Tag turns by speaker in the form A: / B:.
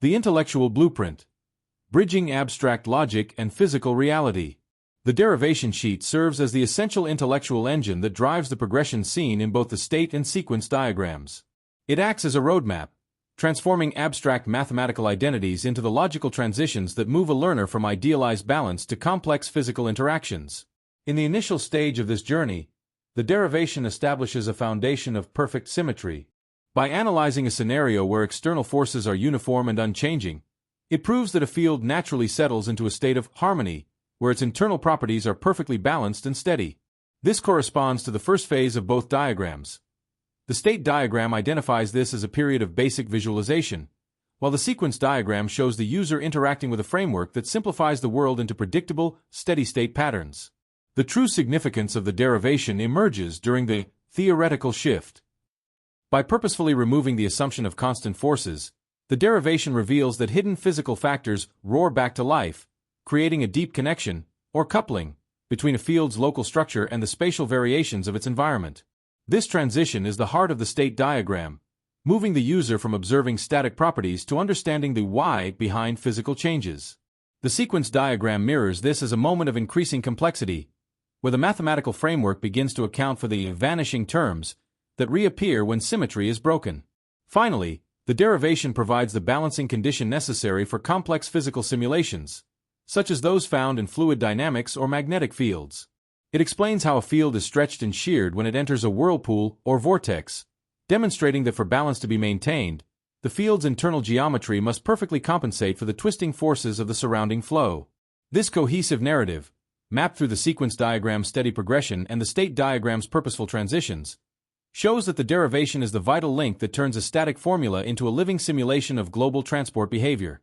A: The intellectual blueprint. Bridging abstract logic and physical reality. The derivation sheet serves as the essential intellectual engine that drives the progression seen in both the state and sequence diagrams. It acts as a roadmap, transforming abstract mathematical identities into the logical transitions that move a learner from idealized balance to complex physical interactions. In the initial stage of this journey, the derivation establishes a foundation of perfect symmetry. By analyzing a scenario where external forces are uniform and unchanging, it proves that a field naturally settles into a state of harmony, where its internal properties are perfectly balanced and steady. This corresponds to the first phase of both diagrams. The state diagram identifies this as a period of basic visualization, while the sequence diagram shows the user interacting with a framework that simplifies the world into predictable, steady-state patterns. The true significance of the derivation emerges during the theoretical shift. By purposefully removing the assumption of constant forces, the derivation reveals that hidden physical factors roar back to life, creating a deep connection, or coupling, between a field's local structure and the spatial variations of its environment. This transition is the heart of the state diagram, moving the user from observing static properties to understanding the why behind physical changes. The sequence diagram mirrors this as a moment of increasing complexity, where the mathematical framework begins to account for the vanishing terms that reappear when symmetry is broken. Finally, the derivation provides the balancing condition necessary for complex physical simulations, such as those found in fluid dynamics or magnetic fields. It explains how a field is stretched and sheared when it enters a whirlpool or vortex, demonstrating that for balance to be maintained, the field's internal geometry must perfectly compensate for the twisting forces of the surrounding flow. This cohesive narrative, mapped through the sequence diagram's steady progression and the state diagram's purposeful transitions, shows that the derivation is the vital link that turns a static formula into a living simulation of global transport behavior.